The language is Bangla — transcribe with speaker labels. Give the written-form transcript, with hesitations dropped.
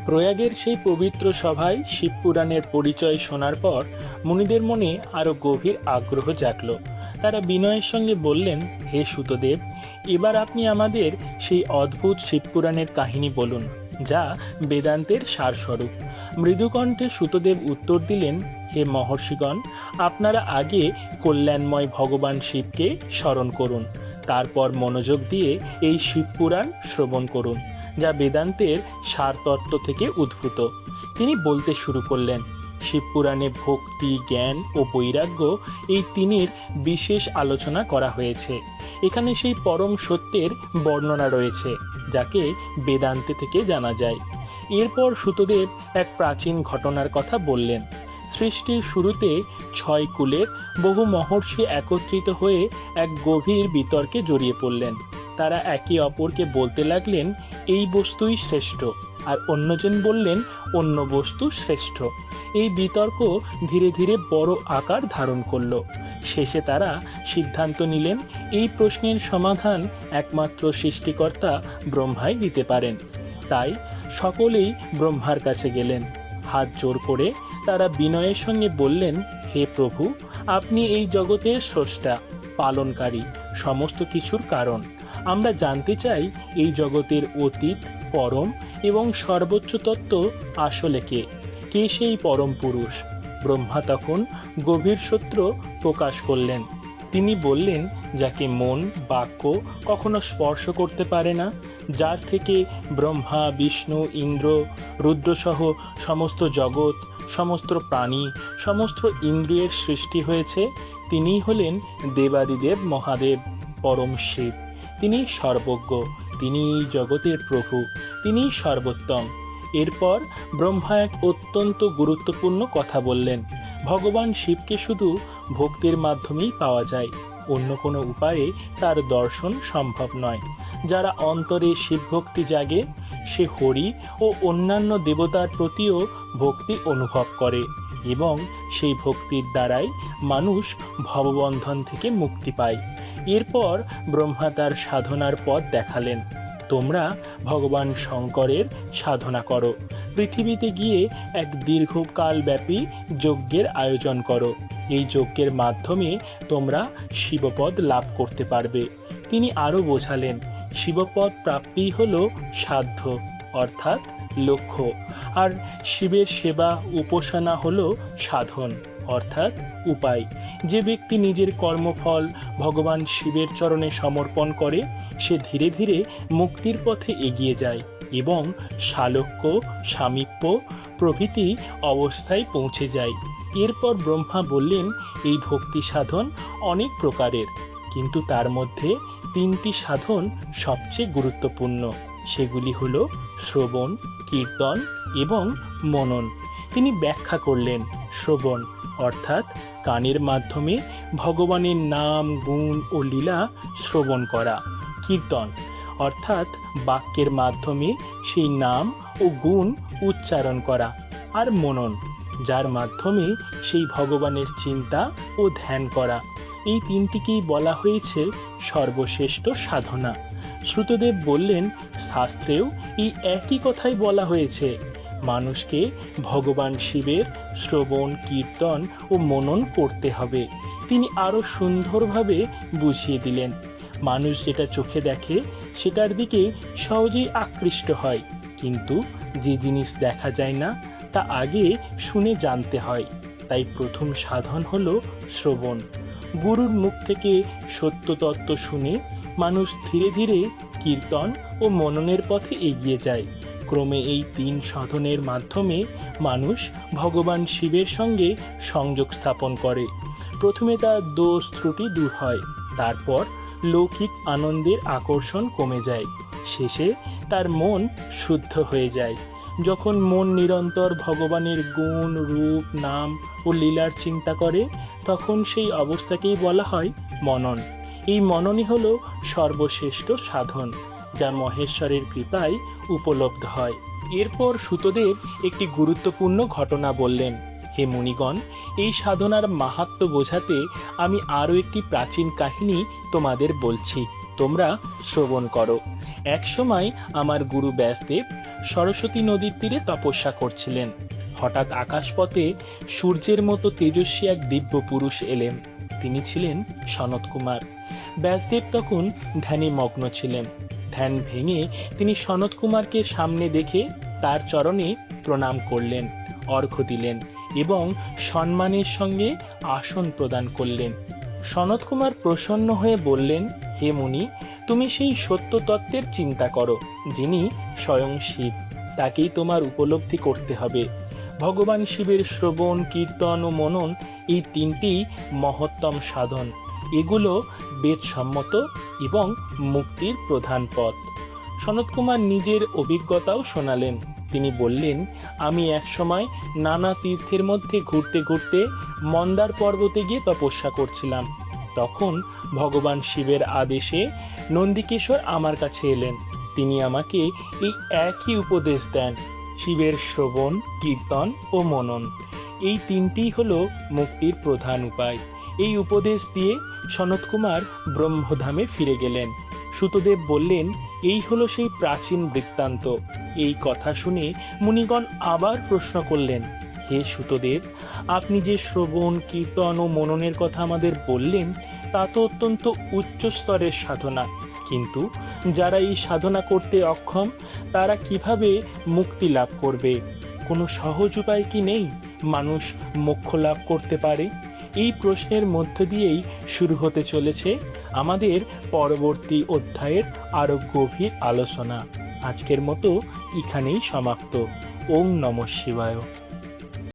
Speaker 1: প্রয়াগের সেই পবিত্র সভায় শিবপুরাণের পরিচয় শোনার পর মুনিদের মনে আরও গভীর আগ্রহ জাগল। তারা বিনয়ের সঙ্গে বললেন, হে সুতদেব, এবার আপনি আমাদের সেই অদ্ভুত শিবপুরাণের কাহিনী বলুন, যা বেদান্তের সারস্বরূপ। মৃদুকণ্ঠে সুতদেব উত্তর দিলেন, হে মহর্ষিগণ, আপনারা আগে কল্যাণময় ভগবান শিবকে স্মরণ করুন, তারপর মনোযোগ দিয়ে এই শিবপুরাণ শ্রবণ করুন, যা বেদান্তের সারতত্ত্ব থেকে উদ্ভূত। তিনি বলতে শুরু করলেন, শিবপুরাণে ভক্তি, জ্ঞান ও বৈরাগ্য এই তিনের বিশেষ আলোচনা করা হয়েছে। এখানে সেই পরম সত্যের বর্ণনা রয়েছে, যাকে বেদান্তে থেকে জানা যায়। এরপর সুতদেব এক প্রাচীন ঘটনার কথা বললেন। সৃষ্টির শুরুতে 6 কুলের বহু মহর্ষি একত্রিত হয়ে এক গভীর বিতর্কে জড়িয়ে পড়লেন। তারা একে অপরকে বলতে লাগলেন, এই বস্তুই শ্রেষ্ঠ, আর অন্যজন বললেন, অন্য বস্তু শ্রেষ্ঠ। এই বিতর্ক ধীরে ধীরে বড় আকার ধারণ করল। শেষে তারা সিদ্ধান্ত নিলেন, এই প্রশ্নের সমাধান একমাত্র সৃষ্টিকর্তা ব্রহ্মাই দিতে পারেন। তাই সকলেই ব্রহ্মার কাছে গেলেন। হাত জোর করে তারা বিনয়ের সঙ্গে বললেন, হে প্রভু, আপনি এই জগতের স্রষ্টা, পালনকারী, সমস্ত কিছুর কারণ। আমরা জানতে চাই, এই জগতের অতীত, পরম এবং সর্বোচ্চ তত্ত্ব আসলে কে? কে সেই পরম পুরুষ? ব্রহ্মা তখন গভীর সত্য প্রকাশ করলেন। তিনি বললেন, যাকে মন, বাক্য কখনো স্পর্শ করতে পারে না, যার থেকে ব্রহ্মা, বিষ্ণু, ইন্দ্র, রুদ্রসহ সমস্ত জগৎ, সমস্ত প্রাণী, সমস্ত ইন্দ্রিয়ের সৃষ্টি হয়েছে, তিনিই হলেন দেবাদিদেব মহাদেব, পরম শিব। তিনি সর্বজ্ঞ, তিনি জগতের প্রভু, তিনি সর্বোত্তম। এরপর ব্রহ্মা এক অত্যন্ত গুরুত্বপূর্ণ কথা বললেন। ভগবান শিবকে শুধু ভক্তির মাধ্যমেই পাওয়া যায়, অন্য কোনো উপায়ে তার দর্শন সম্ভব নয়। যারা অন্তরে শিবভক্তি জাগে, সে হরি ও অন্যান্য দেবতার প্রতিও ভক্তি অনুভব করে, এবং সেই ভক্তির দ্বারাই মানুষ ভববন্ধন থেকে মুক্তি পায়। এরপর ব্রহ্মা তার সাধনার পথ দেখালেন। তোমরা ভগবান শঙ্করের সাধনা করো, পৃথিবীতে গিয়ে এক দীর্ঘকালব্যাপী যজ্ঞের আয়োজন করো। এই যজ্ঞের মাধ্যমে তোমরা শিবপদ লাভ করতে পারবে। তিনি আরও বোঝালেন, শিবপদ প্রাপ্তিই হল সাধ্য, অর্থাৎ লক্ষ্য, আর শিবের সেবা উপাসনা হল সাধন, অর্থাৎ উপায়। যে ব্যক্তি নিজের কর্মফল ভগবান শিবের চরণে সমর্পণ করে, সে ধীরে ধীরে মুক্তির পথে এগিয়ে যায় এবং সালোক্য, সামীপ্য প্রভৃতি অবস্থায় পৌঁছে যায়। এরপর ব্রহ্মা বললেন, এই ভক্তি সাধন অনেক প্রকারের, কিন্তু তার মধ্যে 3টি সাধন সবচেয়ে গুরুত্বপূর্ণ। সেগুলি হল শ্রবণ, কীর্তন এবং মনন। তিনি ব্যাখ্যা করলেন, শ্রবণ অর্থাৎ কানের মাধ্যমে ভগবানের নাম, গুণ ও লীলা শ্রবণ করা। কীর্তন অর্থাৎ বাক্যের মাধ্যমে সেই নাম ও গুণ উচ্চারণ করা। আর মনন, যার মাধ্যমে সেই ভগবানের চিন্তা ও ধ্যান করা। এই 3টিকেই বলা হয়েছে সর্বশ্রেষ্ঠ সাধনা। শ্রুতদেব বললেন, শাস্ত্রেও এই একই কথাই বলা হয়েছে, মানুষকে ভগবান শিবের শ্রবণ, কীর্তন ও মনন করতে হবে। তিনি আরও সুন্দরভাবে বুঝিয়ে দিলেন, মানুষ যেটা চোখে দেখে সেটার দিকে সহজেই আকৃষ্ট হয়, কিন্তু যে জিনিস দেখা যায় না তা আগে শুনে জানতে হয়। তাই প্রথম সাধন হলো শ্রবণ। গুরুর মুখ থেকে সত্য তত্ত্ব শুনে মানুষ ধীরে ধীরে কীর্তন ও মননের পথে এগিয়ে যায়। ক্রমে এই 3 সাধনের মাধ্যমে মানুষ ভগবান শিবের সঙ্গে সংযোগ স্থাপন করে। প্রথমে তার দোষ ত্রুটি দূর হয়, তারপর লৌকিক আনন্দের আকর্ষণ কমে যায়, শেষে তার মন শুদ্ধ হয়ে যায়। যখন মন নিরন্তর ভগবানের গুণ, রূপ, নাম ও লীলার চিন্তা করে, তখন সেই অবস্থাকেই বলা হয় মনন। এই মননই হল সর্বশ্রেষ্ঠ সাধন, যা মহেশ্বরের কৃপায় উপলব্ধ হয়। এরপর সুতদেব একটি গুরুত্বপূর্ণ ঘটনা বললেন। হে মুনিগণ, এই সাধনার মাহাত্ম্য বোঝাতে আমি আরও একটি প্রাচীন কাহিনী তোমাদের বলছি, তোমরা শ্রবণ করো। একসময় আমার গুরু ব্যাসদেব সরস্বতী নদীর তীরে তপস্যা করছিলেন। হঠাৎ আকাশপথে সূর্যের মতো তেজস্বী এক দিব্য পুরুষ এলেন। তিনি ছিলেন সনত কুমার। ব্যাসদেব তখন ধ্যানে মগ্ন ছিলেন। ধ্যান ভেঙে তিনি সনত কুমারকে সামনে দেখে তার চরণে প্রণাম করলেন, অর্ঘ্য দিলেন এবং সম্মানের সঙ্গে আসন প্রদান করলেন। সনত কুমার প্রসন্ন হয়ে বললেন, হে মুনি, তুমি সেই সত্য তত্ত্বের চিন্তা করো, যিনি স্বয়ং শিব। তাকেই তোমার উপলব্ধি করতে হবে। ভগবান শিবের শ্রবণ, কীর্তন ও মনন, এই তিনটি মহত্তম সাধন। এগুলো বেদসম্মত এবং মুক্তির প্রধান পথ। সনত কুমার নিজের অভিজ্ঞতাও শোনালেন। তিনি বললেন, আমি একসময় নানা তীর্থের মধ্যে ঘুরতে ঘুরতে মন্দার পর্বতে গিয়ে তপস্যা করছিলাম। তখন ভগবান শিবের আদেশে নন্দিকেশ্বর আমার কাছে এলেন। তিনি আমাকে এই একই উপদেশ দেন, শিবের শ্রবণ, কীর্তন ও মনন, এই তিনটিই হলো মুক্তির প্রধান উপায়। এই উপদেশ দিয়ে সনত কুমার ব্রহ্মধামে ফিরে গেলেন। সুতদেব বললেন, এই হলো সেই প্রাচীন বৃত্তান্ত। এই কথা শুনে মুনিগণ আবার প্রশ্ন করলেন, হে সুতদেব, আপনি যে শ্রবণ, কীর্তন ও মননের কথা আমাদের বললেন, তা তো অত্যন্ত উচ্চ স্তরের সাধনা। কিন্তু যারা এই সাধনা করতে অক্ষম, তারা কিভাবে মুক্তি লাভ করবে? কোনো সহজ উপায় কি নেই মানুষ মোক্ষ লাভ করতে পারে? এই প্রশ্নের মধ্য দিয়েই শুরু হতে চলেছে আমাদের পরবর্তী অধ্যায়ের আরও গভীর আলোচনা। আজকের মতো এখানেই সমাপ্ত। ওম নমঃ শিবায়।